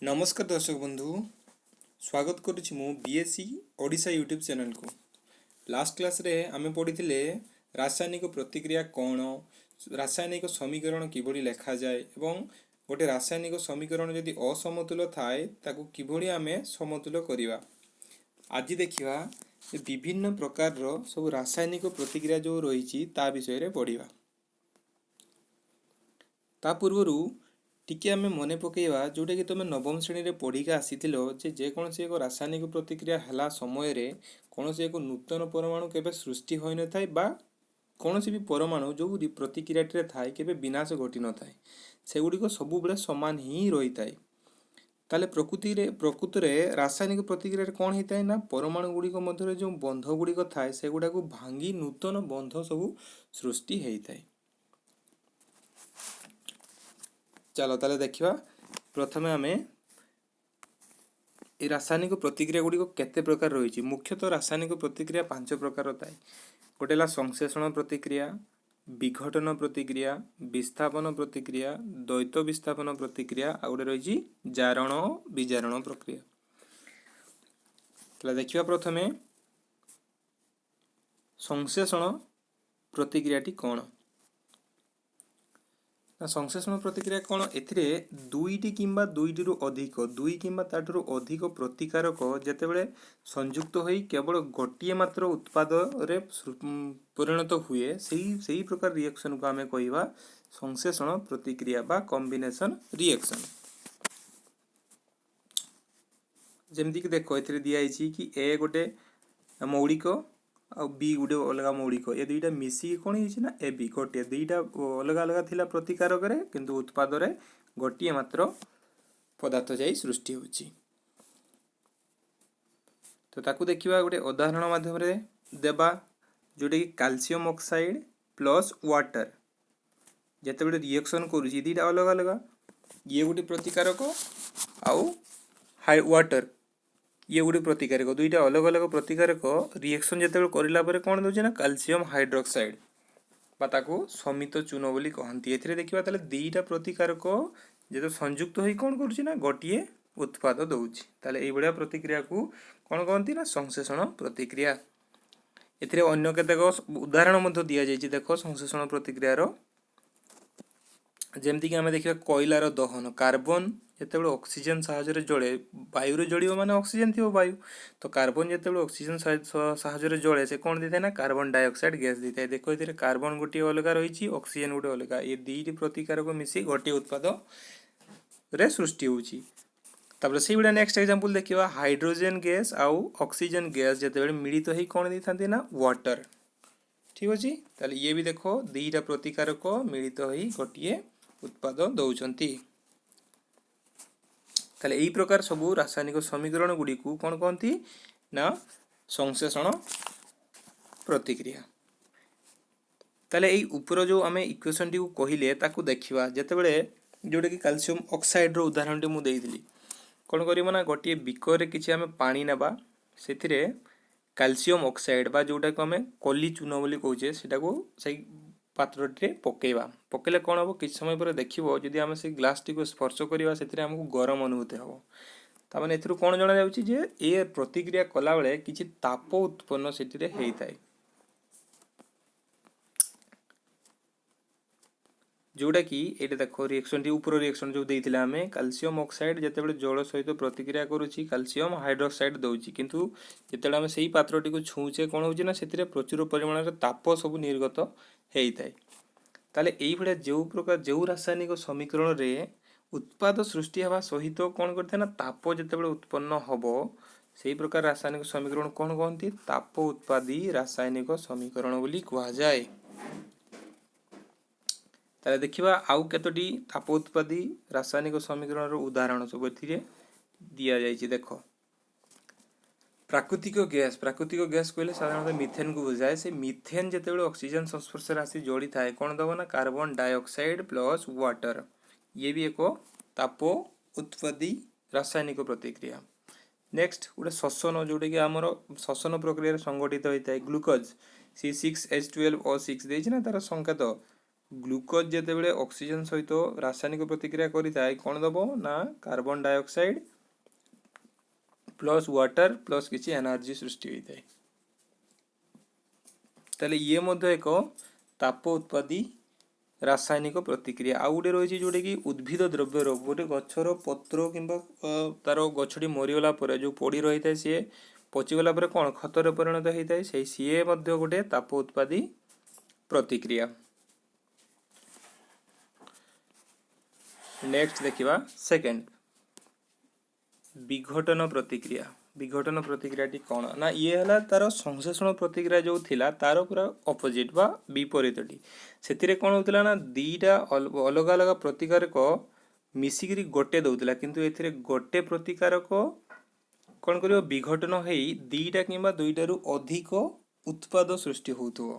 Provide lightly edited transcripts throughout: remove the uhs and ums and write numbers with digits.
नमस्कार दर्शक बंधु स्वागत करुच्ची मु बीएससी ओडिशा यूट्यूब चैनल को। लास्ट क्लास रे आमे पढ़ी रासायनिक प्रतिक्रिया कौन, रासायनिक समीकरण किभली लेखा जाए एवं गोटे रासायनिक समीकरण यदि असमतुल थाए ताकू किभली आमे समतुल करिवा। आज देखिवा विभिन्न प्रकार रो सब रासायनिक प्रतिक्रिया जो रही ता विषय रे पढ़िवा। ता पूर्वरु टिके आमे मने पकेइबा जोटा कि तुम नवम श्रेणी रे पढ़िका आसीथिलो जे कोनोसी एक रासायनिक प्रतिक्रिया हला समय रे कोनोसी एक नूतन परमाणु केबे सृष्टि होई न थाए बा कोनोसी भी परमाणु जो प्रतिक्रिया रे थाए केबे विनाश घटी न थाए, सेगुडी सबु बेले समान ही रही थाए। ताले प्रकृति रे रासायनिक प्रतिक्रिया रे कोन हिताए ना परमाणु गुडी को मध्य रे जो बंध गुडी को थाए सेगुडा को भांगी नूतन बंध सबु सृष्टि हेई थाए। चलो ताले देखिवा प्रथमे आमे ए रासायनिक प्रतिक्रिया गुडी को केते प्रकार रही। मुख्यतः रासायनिक प्रतिक्रिया 5 प्रकार थाए। गोटे ला संश्लेषण प्रतिक्रिया, विघटन प्रतिक्रिया, विस्थापन प्रतिक्रिया, द्वैत विस्थापन प्रतिक्रिया आ गोटे रही जारण विजारण प्रक्रिया। ताले देखिवा प्रथमे संश्लेषण प्रतिक्रियाटी कौन। संश्लेषण प्रतिक्रिया कौन, एथिरे दुईटी किंबा दुईटी रु अधिक दुई किंबा ताठू अधिक प्रतिकारक जेतेबेले संयुक्त होई केवल गोटिए मात्र उत्पाद रे परिणत हुए सही प्रकार रिएक्शन को आमे कहिबा संश्लेषण प्रतिक्रिया बा कॉम्बिनेशन रिएक्शन। जेमति कि देखो एथिरे दिया आइछि कि ए गोटे मौलिक आ बी गुटे अलग मौलिक, ये दुईटा मिसी कौन होइछि ना ए बी गोटे दुईटा अलग अलग थिला प्रतिकारक रे किंतु उत्पाद रे गोटिए मात्र पदार्थ जाई सृष्टि होछि। तो ताकू देखिबा गोटे उदाहरण माध्यम रे देबा जोटे कि कैल्शियम ऑक्साइड प्लस वाटर जेतेबेले रिएक्शन करूछि दुईटा अलग अलग, ये गोटे प्रतिकारक आउ हाई वाटर ये गोटे प्रतिकारक दुईटा अलग अलग प्रतिकारक रिएक्शन जेतेबेले करिला परे कोन दोछि ना कैल्शियम हाइड्रोक्साइड बा ताकू समित चून बोली कहंती। एथिरे देखिबा ताले दुईटा प्रतिकारक जेतो संयुक्त होई कोन करूछि ना गोटिए उत्पाद दउछि, ताले एई बढिया प्रतिक्रिया को कोन कहंती ना संश्लेषण प्रतिक्रिया। एथिरे अन्य केतेक उदाहरण मध्ये दिया जायछि। देखो संश्लेषण प्रतिक्रिया रो जेमति कि आमे देखिबा कोयलार दहन, कार्बन जेतेबेले ऑक्सीजन साहाय्य रे जळे वायु रे जळियो माने ऑक्सीजन थिबो वायु, तो कार्बन जेतेबेले ऑक्सीजन साहाय्य रे जळे से कोन दिथाय ना कार्बन डाइऑक्साइड गैस दिथाय। देखो एथिरे कार्बन गोटी अलग रहिछि ऑक्सीजन गोटे अलग, ये दुईटी प्रतिकारक मिसी गोटे उत्पाद रे सृष्टि होछि। तापर सेही बडा नेक्स्ट एग्जांपल देखिबा हाइड्रोजन गैस आउ ऑक्सीजन गैस जेतेबेले मिलित होई कोन दिथांती ना वाटर। ठीक अछि, ताले ये भी देखो दुईटा प्रतिकारक मिलित होई गोटिए उत्पाद दउचंती। ताले एई प्रकार सबु रासायनिक समीकरण गुडी को कोन कहंती ना संश्लेषण प्रतिक्रिया। ताले एई ऊपर जो आमे इक्वेशन टी को कहिले ताकू देखिबा जेतेबेले जोडे कि कैल्शियम ऑक्साइड रो उदाहरण टी मु देइदिली। कोन करिबो ना गोटिए बिकर रे किछि आमे पानी नेबा सेथिरे कैल्शियम ऑक्साइड बा जोटा को आमे कली चून बोली कहूचे सेटा को सही पात्र रे पकेइबा। पकेले कोन हबो किछ समय पर देखिबो जदि आमे से ग्लास टी को स्पर्श करिबा सेथिरे हमकु गरम अनुभूति हबो। ता माने एथिरु कोन जणा जाउची जे ए प्रतिक्रिया कला बेले किछि ताप उत्पन्न सेथिरे हेइ थाए, जोटा कि एटा देखो रिएक्शन टी ऊपर रिएक्शन जो देइथिले आमे कैल्शियम ऑक्साइड जेतेबेले जल सहित प्रतिक्रिया करूची कैल्शियम हाइड्रोक्साइड दउची, किंतु जेतेबेले आमे सेही पात्र टी को छुउचे कोन होउची ना सेथिरे प्रचुर परिमाण रे ताप सब निर्गत हेइ थाए। ताले एई भडा जो प्रकार जो रासायनिक समीकरण रे उत्पाद सृष्टि हवा सहित कोन करथे ना ताप जेतेबेले उत्पन्न हबो सेही प्रकार रासायनिक समीकरण कोन कहंती ताप उत्पादी रासायनिक समीकरण बोली कहा जाय। ताले देखिबा आउ केतोटी ताप उत्पादी रासायनिक समीकरण रो उदाहरण सब एथिरे दिया जायछि। देखो प्राकृतिक गैस कहले साधारणतः मिथेन को बुझाए। से मिथेन जेतेबेले ऑक्सीजन संस्पर्श रे आसी जोड़ी थाए कोन दबो ना कार्बन डाइऑक्साइड प्लस वाटर, ये भी एको ताप उत्पादी रासायनिक प्रतिक्रिया। नेक्स्ट गोटे श्वसन जोटे कि हमर श्वसन प्रक्रिया संगठित होता है ग्लूकोज C6H12O6 देछि ना तार संकेत ग्लूकोज जेतेबेले ऑक्सीजन सहित रासायनिक प्रतिक्रिया करिताय कोन दबो ना carbon dioxide plus water plus किसी एनर्जी सृष्टि होता है। ताले ये मध्य एक ताप उत्पादी रासायनिक प्रतिक्रिया आउ गोटे रही जोटा कि उद्भिद द्रव्यर गोटे गछर पत्र किंबा तार गछटी मरीगला जो पड़ी रही है सी पचिगला कौन खतर परिणत होता है सी गोटे ताप उत्पादी प्रतिक्रिया। नेक्स्ट देखिबा सेकेंड विघटन प्रतिक्रिया। विघटन प्रतिक्रिया टी कौन ना ये है तार संश्लेषण प्रतिक्रिया जो थिला तार पूरा अपोजिट बा विपरीतटी से कौन होता ना दीटा अलग अलग प्रतिकारक मिसिकी गोटे दौला किंतु एथिरे गोटे प्रतिकारक कौन कर विघटन हो दीटा कि दुईटारू अधिक उत्पाद सृष्टि होथुव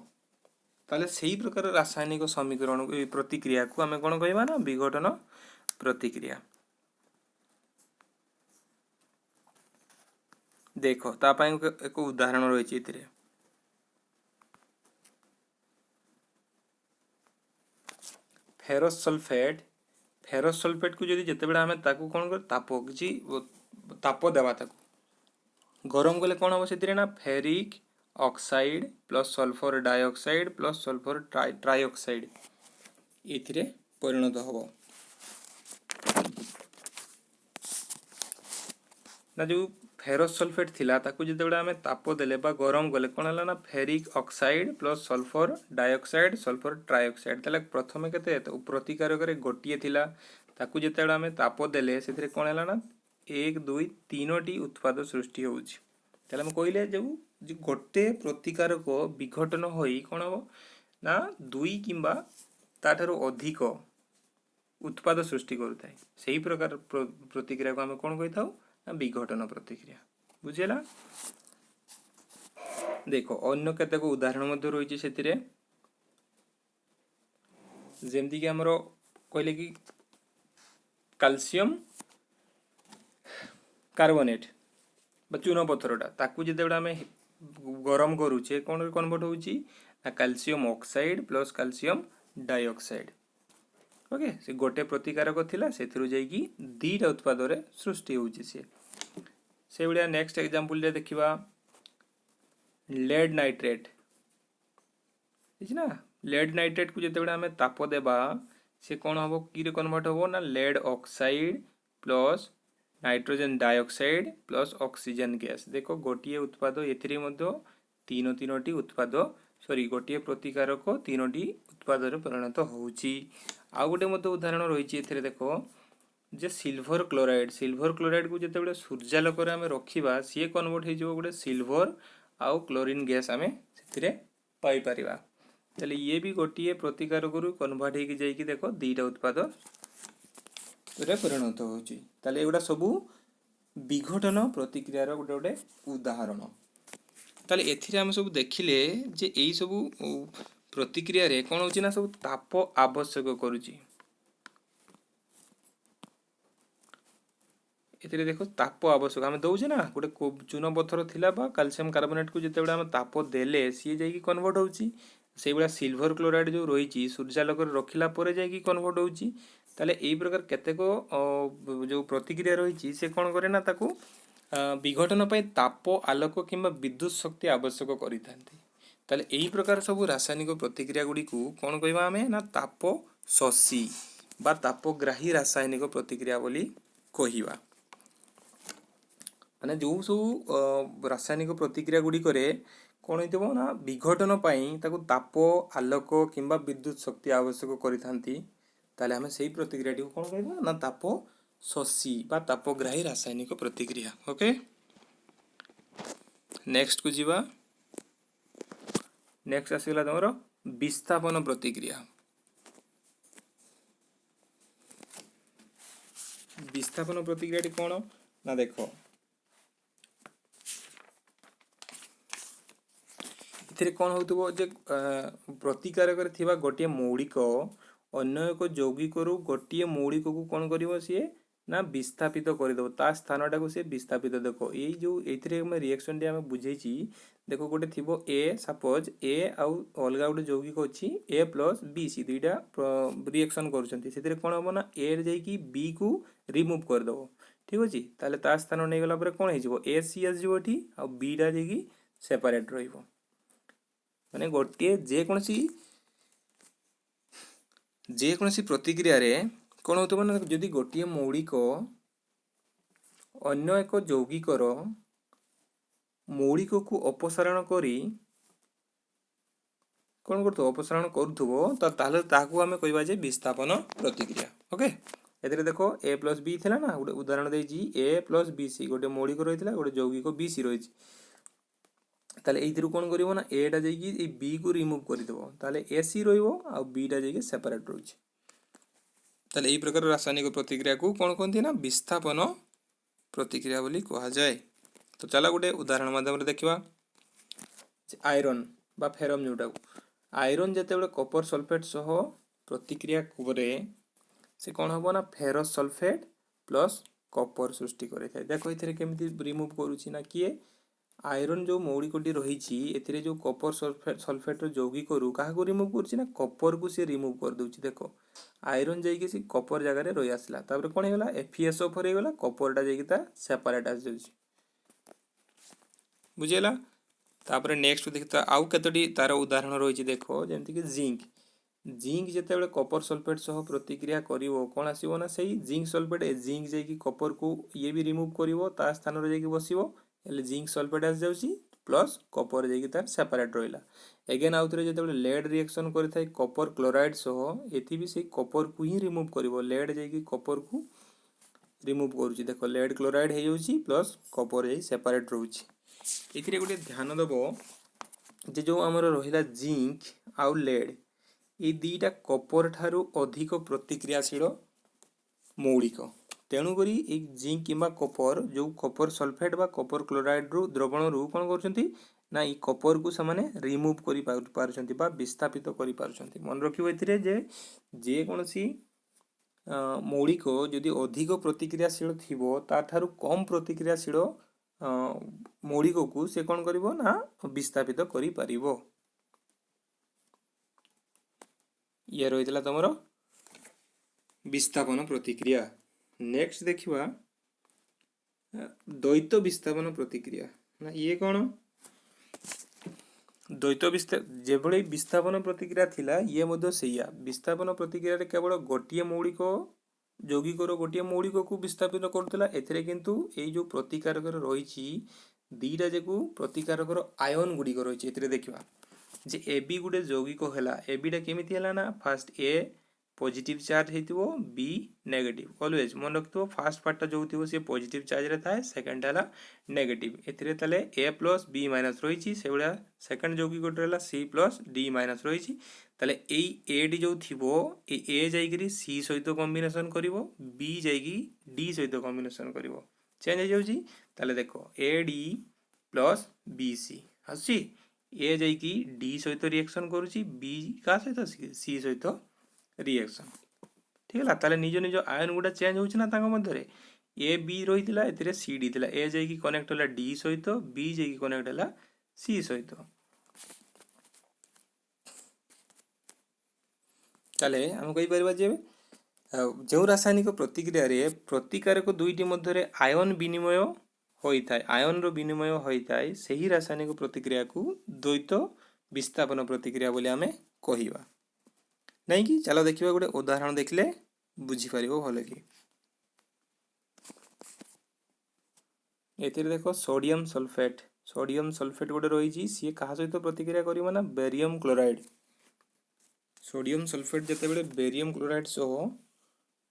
ताले सही प्रकार रासायनिक समीकरण प्रतिक्रिया को आम कौन कहवा ना विघटन प्रतिक्रिया। देखो तापाई एक उदाहरण रही फेरस सल्फेट को जदि जितेबाला आम ताकू कौन कर ताप किसी ताप देवा ताकू गरम कले कौन हम से ना ferric oxide plus sulphur dioxide plus sulphur trioxide ये परिणत हम ना जो फेरस सल्फेट थिला ताकू जितेबाला आम ताप देले बा गरम कले कौन है ना ferric oxide plus sulphur dioxide sulphur trioxide ताले प्रथमे केते प्रतिकारक रे गोटिए थिला ताकू जितेबाला आम ताप देले से कौन है ना 1 2 3टी उत्पाद सृष्टि होउछि ताले हम कहले जो गोटे प्रतिकारक विघटन होई कौन हम ना 2 किंबा ताठारु अधिक उत्पाद सृष्टि करुताय सही प्रकार प्रतिक्रिया को आम कौन कहि थाउ विघटन प्रतिक्रिया बुझेला। देखो अन्य केतेक उदाहरण मध्य रही से जेमती कि हमरो कहले कि कैल्शियम कार्बोनेट बा चून पथरटा ताकू जितेबाला आम गरम करूचे कौन कन्वर्ट होउची ना calcium oxide plus calcium dioxide okay से गोटे प्रतिकारक थिला सेथिरु जाईकी दीटा उत्पाद रे सृष्टि होउची से भाया। नेक्स्ट एग्जांपल रे देखिबा लेड नाइट्रेट ना लेड नाइट्रेट को जिते आम ताप देबा से कौन हम कि कन्वर्ट हम ना lead oxide plus nitrogen dioxide plus oxygen gas देखो गोटे उत्पाद एथिरे मध्य तीन तीनोटी उत्पाद सॉरी गोटे प्रतिकारक तीनोटी उत्पाद परिणत होउची। आउ गोटे मध्य उदाहरण रही एथिरे देखो जे सिल्वर क्लोराइड को जिते सूर्यालोक आम रखा सी कन्वर्ट हो गोटे सिल्वर आउ क्लोरीन गैस आम से पाई परिबा ताले ये भी गोटे प्रतिकारक कन्वर्ट हो जाइए देखो दीटा उत्पाद परिणत होउची ताले एगुडा सबू विघटन प्रतिक्रिया गोटे गोटे उदाहरण। ताले एथिरे आम सब देखिले जे एई सबू प्रतिक्रिया रे कौन होची ना सब ताप आवश्यक करूची एथिरे देखो ताप आवश्यक आम दौचे ना गोटे चून पत्थर थिला बा कैल्शियम कार्बोनेट को जिते आम ताप देले सी जाइए कन्वर्ट होउची से भाया सिल्वर क्लोराइड जो रही सूर्यालोक रखिला परे जाइए कन्वर्ट होउची ताले एई प्रकार केतेक जो प्रतिक्रिया रही से कौन करे ना ताकू विघटन पाई ताप आलोक किंबा विद्युत शक्ति आवश्यक करिथांती ताले एई प्रकार सब रासायनिक प्रतिक्रिया गुडी को कौन कहबा आमे ना ताप शोषी बा तापग्राही रासायनिक प्रतिक्रिया बोली कहिबा माने जो सब रासायनिक प्रतिक्रिया गुडी करे कौन होइतबो ना विघटन पाई ताकू ताप आलोक किंबा विद्युत शक्ति आवश्यक करिथांती ताले हमें सही प्रतिक्रिया को कौन कहबा ना ताप शोषी बा तापग्राही रासायनिक प्रतिक्रिया। ओके नेक्स्ट को जीवा नेक्स्ट आसीगला तमरो विस्थापन प्रतिक्रिया। विस्थापन प्रतिक्रिया कौन ना देखो एथिरे कौन होतबो जे प्रतिकारक रे थिबा गोटिए मौलिक अन्य एक यौगिक रु गोटिए मौलिक को कौन करिवो सी ना विस्थापित करदेव ता स्थानटा को से विस्थापित देख ये रिएक्शन टी आम बुझे देख गोटे थी ए सपोज ए आउ अलग गोटे यौगिक अच्छी ए प्लस बी सी दुईटा रिएक्शन कर कौन हम ना ए जाकि बी को रिमूव करदेव ठीक अच्छे ताले ता स्थान नहीं गला कौन हो ए सी आसो ये आ बीटा जाकि सेपरेट रही गोटे जेकोसी प्रतिक्रिया रे कौन हो ना जदि गोटे मौलिक अन्य एक यौगिकर मौलिक को अपसारण करी कौन कर अपसारण करूँ आम कह विस्थापन प्रतिक्रिया ओके ए देख ए प्लस बी थी ना गोटे उदाहरण देती ए प्लस बी सी गोटे मौलिक रही है गोटे यौगिक बी सी रही कौन कर एटा जाकि बी को रिमूव करदेव ए सी रीटा जाकि सेपरेट रही यही प्रकार रासायनिक प्रतिक्रिया को कौन कहते ना विस्थापन प्रतिक्रिया बोली कह जाए। तो चला गोटे उदाहरण माध्यम देखा आयरन बा फेरम जोटा आयरन जिते कपर सल्फेट सह प्रतिक्रिया करे से कौन हम ना फेरस सल्फेट प्लस कपर सृष्टि करें देख ये केमी रिमूव करुच्ची ना किए आयरन जो मौलिकटी रही जो कपर सल्फेट यौगिक क्या रिमूव कर कपर को सी रिमूव कर दूची देख आयरन जाकि सी कपर जगह रही आसला कौन होगा FeSO4 होगा कपरटा जाकि सेपरेट आस बुझेगा तापर नेक्स्ट देखता आउ कतोटी तार उदाहरण रही देख जमीक जिंक जिंक जिते कपर सल्फेट सह प्रतिक्रिया कौन आसो ना से जिंक सल्फेट जिंक जाकि कपर को ये भी रिमूव कर स्थान जाकि बसो जिंक सल्फेट आस जाऊँगी प्लस कपर जाकि तार सेपरेट रहा एगेन आउ थे जो लेड रिएक्शन करें कपर क्लोराइड सह ये भी से कपर को ही रिमूव कर लेड जाकि कपर को रिमूव करुच्ची देख लेड क्लोराइड हो प्लस कपर जा सेपरेट रोचे ये गोटे ध्यान दब जे जो आमर रहा जिंक आउ लेड ये दुईटा कपर ठारू अधिक प्रतिक्रियाशील मौलिक तेणुक जिंक कि कपर जो कपर सल्फेट बा कपर क्लोराइड रु द्रवण रु कौन कर ना ये कपर को से रिमूव कर विस्थापित कर मन रखिए जेकोसी मौलिक जदि अधिक प्रतिक्रियाशील थी ताठारु कम प्रतिक्रियाशील मौलिक को से कौन कर ना विस्थापित कर ये रही तुम विस्थापन प्रतिक्रिया। नेक्स्ट देखिवा द्वैत विस्थापन प्रतिक्रिया ना ये कौन द्वैत जो विस्थापन प्रतिक्रिया थिला ये सैया विस्थापन प्रतिक्रिया रे केवल गोटे मौलिक यौगिकर गोटे मौलिक को विस्थापित करुला एथिरे किंतु ये जो प्रतिकारक रही दीटा जाकू प्रतिकारक आयन गुड़िक रही देखा जे एबी गोटे यौगिक है एबीटा केमी है ना फास्ट ए पॉजिटिव चार्ज होइतिबो बी नेगेटिव ऑलवेज मन रखिथो फास्ट पार्ट जो थी सी पॉजिटिव चार्ज रे थाए सेकंड है नेगेटिव एथिरे ताले ए प्लस बी माइनस रही से भाया सेकंड यौगिक रहा सी प्लस डी माइनस रही ताले ए डी जो थी ए जाइकरी सी सहित कॉम्बिनेशन करिवो बी जाइकी डी सहित कॉम्बिनेशन करिवो चेंज हो जाउची ताले देखो A D plus B C आसी ए जाइकी डी सहित रिएक्शन करुची बी का सहित सी सहित रिएक्शन ठीक है ताले निज निज आयन गुड़ा चेंज होना मध्य ए बी रही है सी डी थी ए जाकि कनेक्ट है डी सहित बी जाकि कनेक्ट है सी सहित ताले आम कहीपर जो रासायनिक प्रतिक्रिया रे प्रतिकारक दुईटी मध्य आयन विनिमय होता है आयन रो विनिमय होता है सही रासायनिक प्रतिक्रिया को द्वैत विस्थापन प्रतिक्रिया बोली आमे कहिबा नहीं कि चलो देखिए गोटे उदाहरण देखले बुझीपर भल कि ये देख सोडियम सल्फेट गोटे रही सी क्या सहित प्रतिक्रिया कर ना बेरियम क्लोराइड सोडियम सल्फेट जिते बेरियम क्लोराइड सह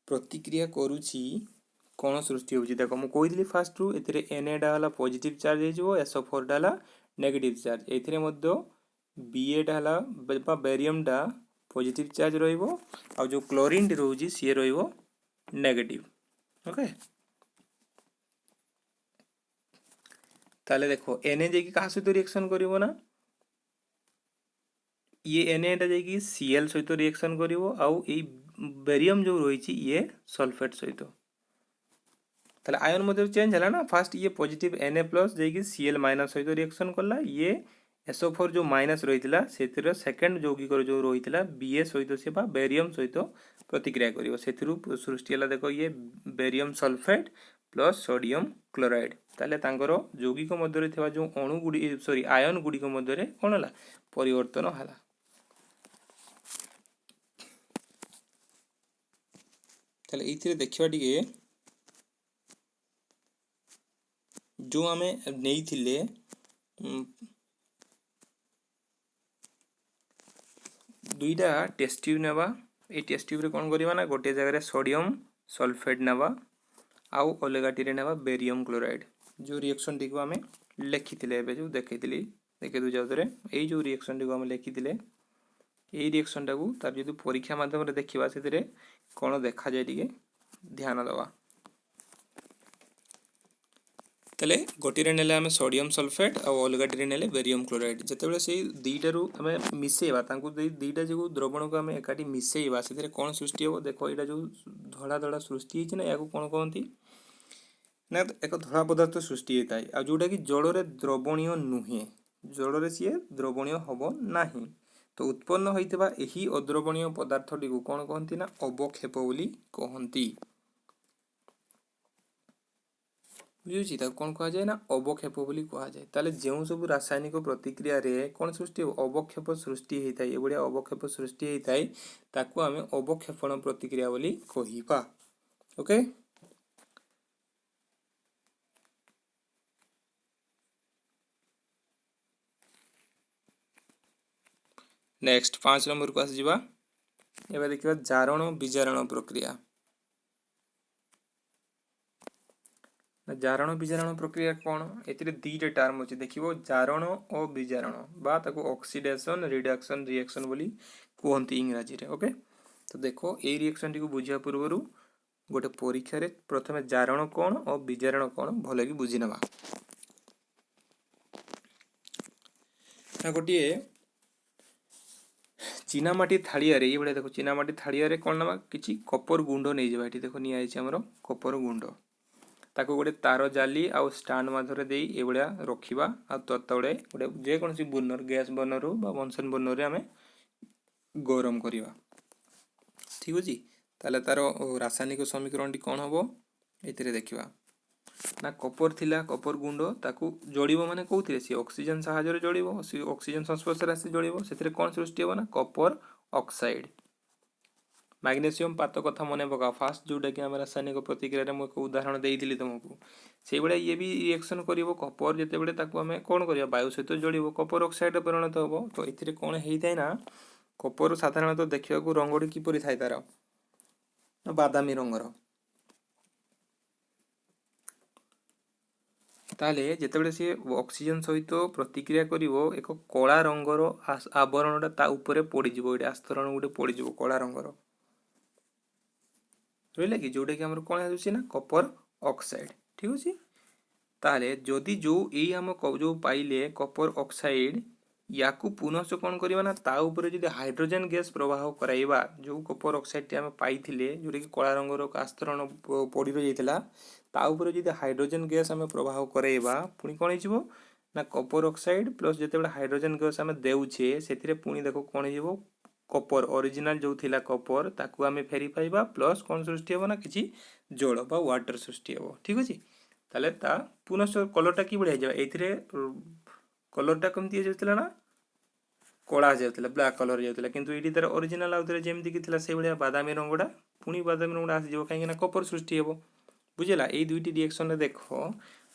प्रतिक्रिया करुच्ची कौन सृष्टि होची देख मुझे कही फास्ट रु एनएटा है पॉजिटिव चार्ज हो SO4 टा है नेगेटिव चार्ज ये बीएटा है बेरियमटा पॉजिटिव चार्ज रहिबो आ जो क्लोरीन टी रोजी सी रहिबो नेगेटिव ओके ताले देखो Na जाकि कहा सहित रिएक्शन करिवो ना ये Na टा जाकि Cl सहित रिएक्शन करिवो आउ ए बेरियम जो रही ये सल्फेट सहित ताले आयन मध्य चेंज है ना फास्ट ये पॉजिटिव Na प्लस जाइए Cl माइनस सहित रिएक्शन कला ये SO4 जो माइनस रही से सेकेंड यौगिक जो रही Ba सहित से बेरियम सहित प्रतिक्रिया कर सृष्टि है देख ये barium sulphate plus sodium chloride ताले तांकर यौगिक मध्य थी जो अणु गुड़ी सॉरी आयन गुड़िक मध्य कौन है परिवर्तन है। ताले ये देखा टे जो आम नहीं दुईटा टेस्ट ट्यूब नेबा ये टेस्ट ट्यूब रे कौन करवा ना गोटे जगह सोडियम सल्फेट नेबा आउ अलगाटी नेबा बेरियम क्लोराइड जो रिएक्शन टी को आम लिखी जो देखी देखे दू जाऊे यही जो रिएक्शन टी को आम लिखी यही रिएक्शन टाक तार जो परीक्षा मध्यम देखा से कौन देखा जाए टे ध्यान दवा तेले गोटे नेले आम सोडियम सल्फेट और अलगाटी नेले बेरियम क्लोराइड जिते से दुईटारू आम मिसेवा दुईटा जो द्रवण को आम एकाठी मिसेवा से कौन सृष्टि हे देख यहाँ जो धड़ा धड़ा सृष्टि होना या कौन कहती ना एक धड़ा पदार्थ सृष्टि होता है आ जोटा कि जल में द्रवणीय नुहे जल में सी द्रवणीय हम ना तो उत्पन्न होता यही अद्रवणीय पदार्थटी को कौन कहती ना अवक्षेप बोली कहती बुझी कौन कह जाए ना अवक्षेप बोली कह जाए ताले जो सब रासायनिक प्रतिक्रिया रे कौन सृष्टि अवक्षेप सृष्टि होता है ये अवक्षेप सृष्टि होता है ताकू आम अवक्षेपण प्रतिक्रिया बोली कहिबा। ओके नेक्स्ट 5 नंबर को आसीबा एबे देखिबा जारण विजारण प्रक्रिया। जारण विजारण प्रक्रिया कौन ए दीटा टर्म अच्छे देखो जारण और विजारण बा ताको ऑक्सीडेशन रिडक्शन रिएक्शन बोली कहते इंग्राजी रे। ओके तो देखो ये रिएक्शन टी को बुझा पूर्व गोटे परीक्षा रे प्रथम जारण कौन और विजारण कौन भल कि बुझी नवा गोटे चीनामाटी थाड़िया ये भाई देखो चीनामाटी थाड़िया कौन ना कि कपर गुंड नहीं जावा ये देखो निर कपर गुंड ताको गोटे तार जाली आउ स्टांड मध्य दे ये रखा आ तले गोटे जेकोसी burner gas burner Bunsen burner आम गरम करवा ठीक अच्छे ताले तार रासायनिक समीकरण टी कौन हम ये देखा ना कपर थिला कपर गुंड ताकू जड़ब माने कौन सी ऑक्सीजन साहाय्य जड़ब ऑक्सीजन संस्पर्श आसी जड़ब से कौन सृष्टि हे ना कपर ऑक्साइड मैग्नेशियम पात कथा मन पका फास्ट जोटा कि आम रासायनिक प्रतिक्रिया मुझे उदाहरण देती तुमको से भाया ये भी रिएक्शन कर कपर जिते आम कौन कर वायु सहित जड़ब कपर ऑक्साइड परिणत हम तो ये कौन होता है ना कपर साधारणतः देखा रंगटी किपरि थाए तार बादामी रंगर ताले जिते सी ऑक्सीजन सहित प्रतिक्रिया करिवो एक कला रंगर आवरणटा ता उपरे पड़ीजिवो ये आस्तरण गोटे पड़ीजिवो कला रंगर रहा कि जोटा कि कौन है ना कपर ऑक्साइड ठीक अच्छे ताले जदि जो ये आम जो पाइले कपर ऑक्साइड या पुनः कौन करवा ना ता उपरे जदि हाइड्रोजन गैस प्रवाह कराइबा जो कपर ऑक्साइड टी आम पाइथिले जोटा कि कला रंगर आस्तरण पड़ रही ता उपरे जदि हाइड्रोजन गैस आम प्रवाह कराइबा पुणी कौन हो ना कपर ऑक्साइड प्लस जिते हाइड्रोजन गैस आम देउछे से पुणी देखो कौन हो कपर ओरिजिनल जो थिला कपर ताकू आम फेरी पाइबा प्लस कौन सृष्टि हे ना कि जल बा वाटर सृष्टि हे ठीक अच्छे ताले ता पुनः कलरटा कि बढ़िया ये कलरटा कमती जाता ना कला जाता ब्लैक कलर जाता किंतु ये तार ओरिजिनल आउ जमी कि से भाया बादामी रंगटा पुणी बादामी रंगटा आसीज कहीं कपर सृष्टि हे बुझेगा ये दुईटी रिएक्शन देख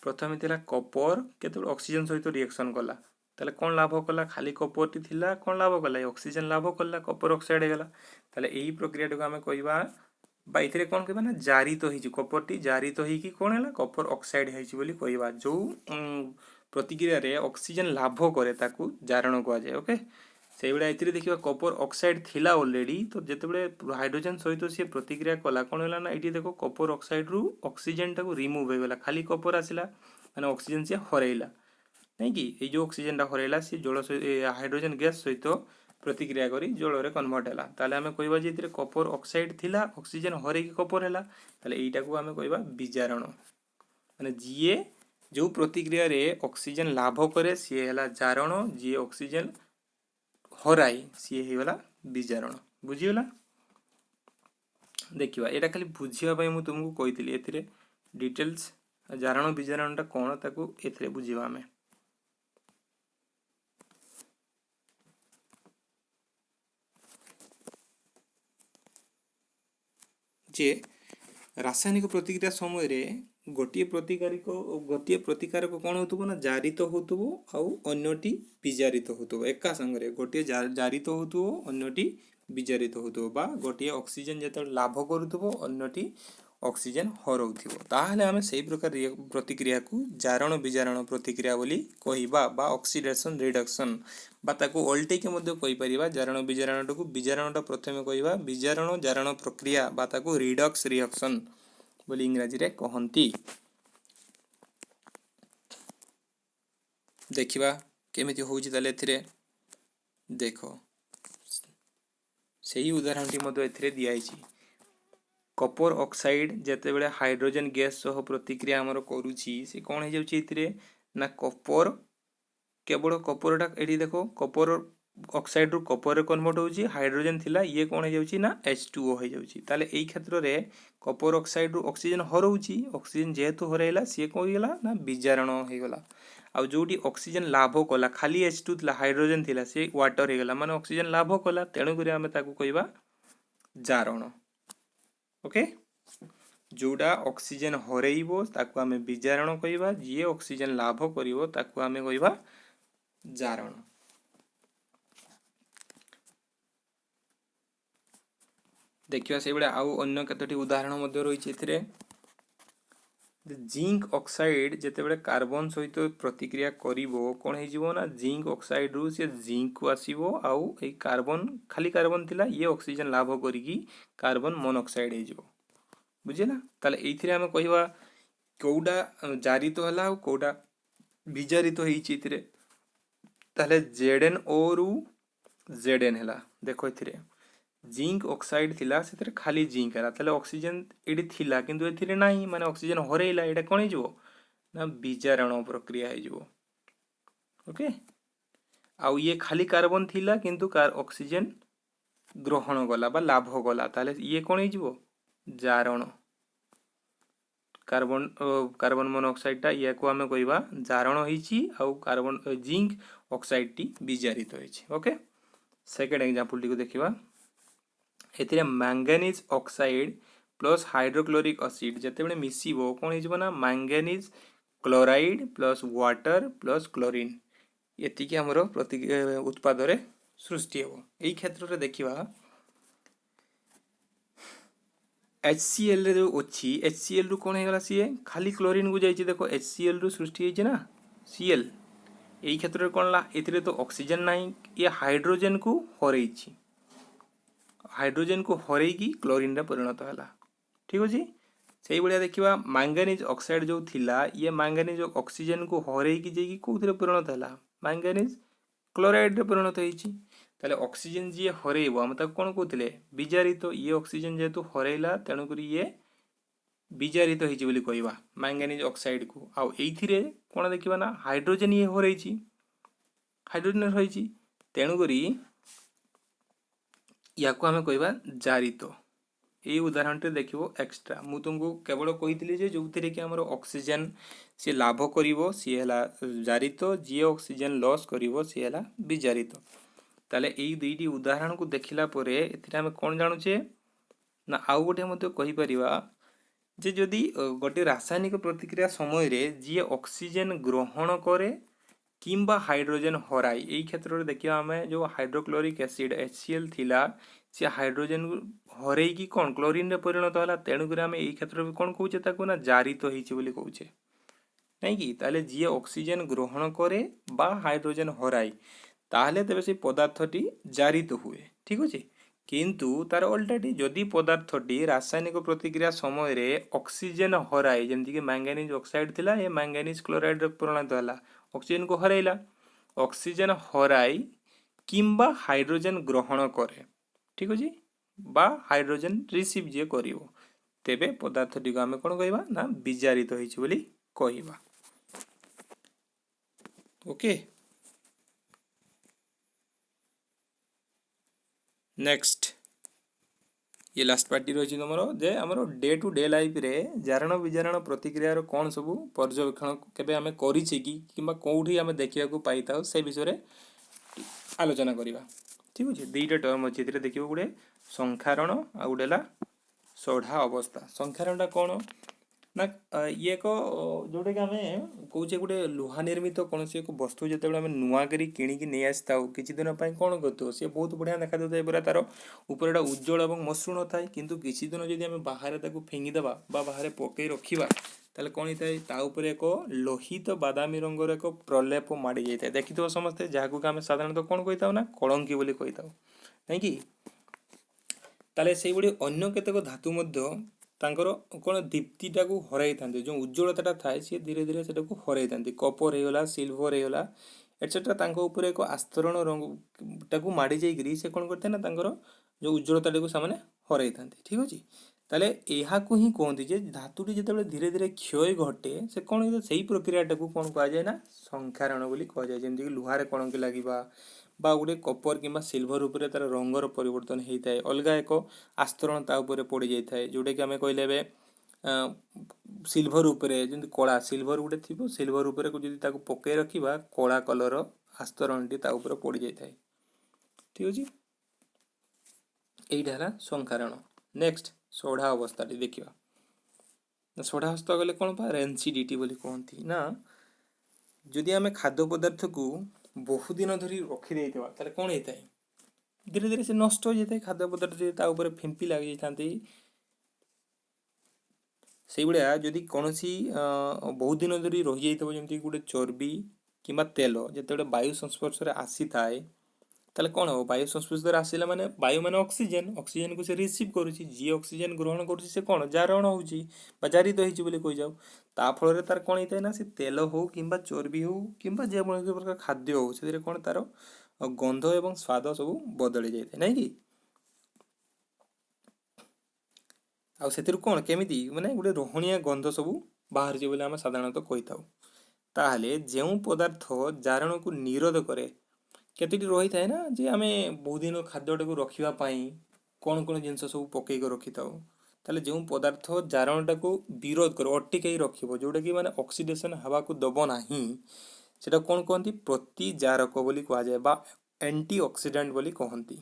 प्रथम था कपर केत ऑक्सीजन सहित रिएक्शन कला ताले कौन लाभ कला खाली कपर टी थिला कौन लाभ कला ऑक्सीजन लाभ कला कपर ऑक्साइड होगा ताले यही प्रक्रिया को आम कहवा ये कौन कहवा ना जारित हो कपर टी जारित हो कौन है कपर ऑक्साइड कहवा जो प्रतिक्रिया रे ऑक्सीजन लाभ करे ताकू जारण कहुए। ओके से भाया ये देखा कपर ऑक्साइड थिला ऑलरेडी तो जिते हाइड्रोजन सहित सी प्रतिक्रिया कला कौन है ना ये देखो कपर ऑक्साइड रु ऑक्सीजन टाक रिमूव होगा खाली कपर आसला मैंने ऑक्सीजन सी हरैला नहीं कि ये जो ऑक्सीजन हरैला सी जल हाइड्रोजन गैस सहित प्रतिक्रिया करी जल रे कन्वर्ट है ताले आम कहवा जे कपर ऑक्साइड थिला ऑक्सीजन हरैकी कपर है ताले यहीटा को आम कहवा विजारण माने जीए जो प्रतिक्रिया रे ऑक्सीजन लाभ करे सी है जारण, जी ऑक्सीजन हराए सी होगा विजारण। बुझीगला? देखिए यहाँ खाली बुझापी मुझे तुमको कही ए डिटेल्स जारण विजारणटा कौन ताकू ए बुझा आम। जे रासायनिक प्रतिक्रिया समय रे गोटे प्रतिकारक कौन हो ना जारित हो आउ अन्यटी विजारित हो एका संगे गोटे जारित हो अन्यटी विजारित हो बा गोटे ऑक्सीजन जो लाभ करूथबो अन्यटी ऑक्सीजन हरउथिबो ताहले आमे सेही प्रकार प्रतिक्रिया को जारण विजारण प्रतिक्रिया बोली कहिबा बा ऑक्सीडेशन रिडक्शन बा ताकू ओल्टे के मध्य कहि परिबा जारण विजारणटा को विजारणटा प्रथमे कहिबा विजारण जारण प्रक्रिया बा ताकू रिडक्स रिएक्शन बोली इंग्रजी रे कहंती। देखिबा केमिति होउची ताले एथिरे देखो सही उदाहरणटी मध्य एथिरे दियाइची कपर ऑक्साइड जेते बेले हाइड्रोजन गैस सह प्रतिक्रिया हमर करूची से कोन हे जाउची एथिरे ना कपर केवल कपरटा एठी देखो कपर ऑक्साइड रु कपर कन्वर्ट होउची हाइड्रोजन थिला ये कोन हे जाउची ना H2O हे जाउची ताले एई क्षेत्र रे कपर ऑक्साइड रु ऑक्सीजन हरउची ऑक्सीजन जेहेतु हरैला से कोन गेला ना विजारण हे गला आ जोटी ऑक्सीजन लाभ कला खाली H2 थिला हाइड्रोजन थिला से वाटर हे गला माने ऑक्सीजन लाभ कला तेणु करी हमें ताकू कहबा जारण। ओके जोड़ा ऑक्सीजन हरइबो ताकू हमें विजारण कहबा जी ऑक्सीजन लाभ करिवो ताकू हमें कहबा जारण। देखिवा से बेले आउ अन्य केतोटी उदाहरण मध्ये रहिछि एथिरे जिंक ऑक्साइड जेते बेले कार्बन सहित प्रतिक्रिया करिवो कोन हे जिवो ना जिंक ऑक्साइड रु से जिंक को आसीबो आउ ए कार्बन खाली कार्बन थिला ये ऑक्सीजन लाभ करिकी कार्बन मोनोऑक्साइड हे जिवो बुझेला ताले एथिरे हम कहबा कोउडा जारित होला कोउडा विजारित हेछि एथिरे ताले ZnO रु Zn हैला देखो एथिरे जिंक ऑक्साइड थिला सेतरे खाली जिंक हैला ताले ऑक्सीजन एडी थिला किंतु एथिरे नाही माने ऑक्सीजन हरैला एटा कोन हे जिवो ना विजारण प्रक्रिया हे जिवो। ओके आउ ये खाली कार्बन थिला किंतु ऑक्सीजन ग्रहण गला बा लाभ गला ताले ये कोन हे जिवो जारण। कार्बन कार्बन मोनोऑक्साइड टा या को हमें कहबा जारण होईची आउ कार्बन जिंक ऑक्साइड टी विजारित होईची। ओके सेकंड एग्जांपल टी को देखिबा एथिरे manganese oxide plus hydrochloric acid जते बेले मिसिबो कोन हे जिवो ना manganese chloride plus water plus chlorine एतिकी हमरो प्रतिक्रिया उत्पाद रे सृष्टि हेबो। एई क्षेत्र रे देखिबा HCl रे जो अछि HCl रु कोन हे गला सी खाली क्लोरीन को जाईची देखो HCl रु सृष्टि हेछि ना Cl एई क्षेत्र रे कोन ला एथिरे तो ऑक्सीजन नाही ये हाइड्रोजन को हरैछि हाइड्रोजन को हरैकी क्लोरीन रे परिणत होला ठीक अछि। सेही बलिया देखिबा मैंगनीज ऑक्साइड जो थिला ये मैंगनीज ऑक्सीजन को हरैकी जेकी कोथिरे परिणत होला मैंगनीज क्लोराइड रे परिणत हेछि ताले ऑक्सीजन जी हरैबो हम ताको कोन कहथिले विजारित ये ऑक्सीजन जेतु हरैला तेणु करी ये विजारित हेछि बोली कहबा मैंगनीज ऑक्साइड को आ एइथिरे कोन देखिबा ना हाइड्रोजन ये हरैछि हाइड्रोजन रहिछि तेणु करी या को हमें कहबा जारित। ए उदाहरण टे देखिबो एक्स्ट्रा मु तुमको केवल कहितली जे जोथिरे कि हमर ऑक्सीजन से लाभ करिवो सी हला जारित जी ऑक्सीजन लॉस करिवो सी हला विजारित ताले एई दुईटी उदाहरण को देखिला परे एथिरे हम कोन जानु छे ना आउ गोटे मते कहि परिबा जे जदि गोटे रासायनिक प्रतिक्रिया समय रे जी ऑक्सीजन ग्रहण करे किंबा हाइड्रोजन हराई एई क्षेत्र रे देखिबा हमें जो हाइड्रोक्लोरिक एसिड HCl थिला से हाइड्रोजन हरई की कोन क्लोरीन रे परिणत होला तेणु करे हमें एई क्षेत्र रे कोन कहउचे ताको ना जारित होईची बोली कहउचे नै कि ताले जी ऑक्सीजन ग्रहण करे बा हाइड्रोजन हराई ताहले तबे से पदार्थटी जारित हुए ठीक अछि किंतु तार उल्टाटी जदि पदार्थटी रासायनिक प्रतिक्रिया समय रे ऑक्सीजन हराई जेमति कि मैंगनीज ऑक्साइड थिला ए मैंगनीज क्लोराइड रे परिणत होला ऑक्सीजन को हरैला ऑक्सीजन हराई किंबा हाइड्रोजन ग्रहण करे ठीक अछि बा हाइड्रोजन रिसीव जे करिवो तेबे पदार्थटी को हमें कोन कहबा ना विजारित होईछि बोली कहवा। ओके, नेक्स्ट ये लास्ट पार्टी रही तुम जे आमर डे टू डे लाइफ रे जारण विजारण प्रतिक्रियार कौन सब पर्यवेक्षण केबे आमे करिछे कि किंबा कोउठी आमे देखिया को पाइताउ से विषय रे आलोचना करिवा। ठीक अछि, दुईटा टर्म अछि एथिरे देखिबो गुडे संखारण आ गुडेला सोढ़ा अवस्था। संखारणटा कौन ना ये एक जोटा कि आमे कौचे गोटे लुहा निर्मित कौन एक वस्तु जो आम नुआ करी किणिकी नहीं आसता किसी दिन कौन करते सी बहुत बढ़िया देखा जाता है पूरा तार ऊपर उज्जवल और मसृण थाए किंतु किसी दिन जब आम बाहर फिंगिदेवा बाहर पकई रखा ताले कौन होता है ता ऊपर एक लोहित बादामी रंगर एक प्रलेप माड़ी जाए देखिए समस्ते जहाँ आम साधारणतः कौन कही था ना कलंकी बोली कही था नहीं कि ताले से अन्य केतक धातु मध्य तांकर कौन दीप्तिटा को हराई था जो उज्ज्वलता थाए सी धीरे धीरे से हराई था कपर होगा सिल्वर होगा एटसेट्रा ऊपर एक आस्तरण रंग टाक माड़ी जाइए से कौन करते ना जो उज्ज्वलता को से हराई था। ठीक अच्छे, ताले यहाँ ही कहते हैं धातुटी जो धीरे धीरे क्षय घटे से कौन से प्रक्रिया को कौन कहुए ना संखारण बोली कहुए जमीक लुहार कणक लगे बा गोटे कपर कि सिल्वर उपर तार रंगर परिवर्तन होता है अलग एक आस्तरण ता ऊपर पड़ जाए जोटा कि आम कहले सिल्वर उपरे जमी कला सिल्वर गोटे थी सिल्वर उपरे जब पकई रखा कला कलर आस्तरण टी ऊपर पड़ जाए। ठीक अच्छे, यहीटा है संखारण। नेक्स्ट सोढ़ा अवस्था देखा। सोढ़ा अवस्था गले कौन पा रेनसीडिटी बोली कहती ना जदि आम खाद्य पदार्थ को बहु दिन धरी रखी ताले कौन होता है धीरे धीरे से नष्ट हो जाता है खाद्य पदार्थ ऊपर फिंपी लग जाती से भाया जदि कौन बहुत दिन धरी रही जमी गोटे चर्बी कि तेल जो वायु संस्पर्श आसी थाए ताले कौन हम वायु संस्पर्श आसला माने वायु माने ऑक्सीजन ऑक्सीजन को से रिसीव करुच्ची जी ऑक्सीजन ग्रहण करुच्ची से कौन जारण होची जारित होती बोली कही जाऊ ता फल तार कौन होता है ना से तेल हो कि चर्बी हो कि प्रकार खाद्य हो से कौन तार गंध एवं स्वाद सब बदली जाए ना कि आउ से कौन केमी माने गोटे रोहणिया गंध सब बाहर बोले आम साधारणतः कही था। ताहले जो पदार्थ जारण को निरोध करे केतोटी रही थाए ना जे आम बहुत दिन खाद्यटा को रखापी कौन कौन जिन सब पकईक रखी था ताले जो पदार्थ जारणटा को विरोध कर अटिकई रख जोटा कि माने ऑक्सीडेशन हवा को दब ना सेटा कौन कहती प्रतिजारक बोली कहुए बा एंटी ऑक्सीडेंट बोली कहती।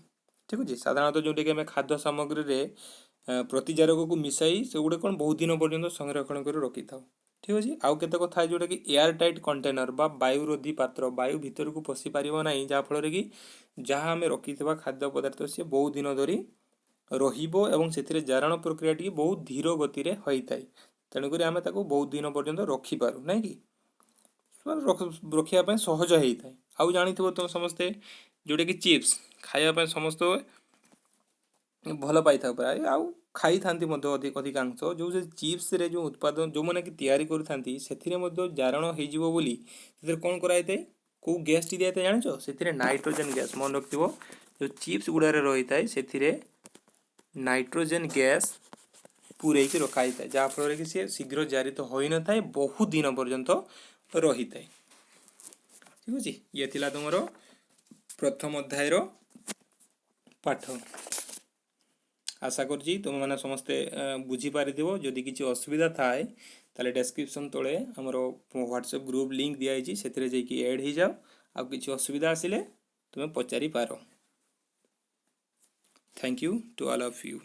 ठीक अच्छे, साधारणतः जोटा कि आम खाद्य सामग्री रे प्रतिजारक को मिसाई से गुटे कौन बहुत दिन पर्यंत संरक्षण कर रखी था। ठीक अच्छे, आउ केतक थाए जोटा कि एयर टाइट कंटेनर बा वायुरोधी पात्र वायु भीतर को पशि पार ना जहाँफल कि जहाँ आम रखी खाद्य पदार्थ सी बहुत दिन धरी रही से जारण प्रक्रिया टी बहुत धीर गति में होता है तेणुक आम बहुत दिन पर्यंत रखिपार ना कि रखापी सहज होता है। आउ जानी तुम समस्ते जोटा कि चिप्स खायापी समस्त भल पाई था प्राय आउ खाई था अधिकांश जो चिप्स रे जो उत्पादन जो मैंने तैयारी करूँ से जारण हो कौन कराई कौ गैस टी दिया जान से नाइट्रोजेन गैस मन रख जो चिप्स गुड़ारे रही है से नाइट्रोजेन गैस पूरे रखाई था जहाँफल कि सी शीघ्र जारित हो न था बहुत दिन पर्यंत रही था। ठीक अच्छे, ये थिला तुमर प्रथम अध्याय पाठ। आशा करुँची तुम मैंने समस्ते बुझीपार जदि किसी असुविधा थाए ताले डेस्क्रिप्शन तले आमर व्हाट्सएप ग्रुप लिंक दिखाई से जाकि ऐड हो जाओ आउ किसी असुविधा आसिले तुम्हें पचारि पार। Thank you to all of you.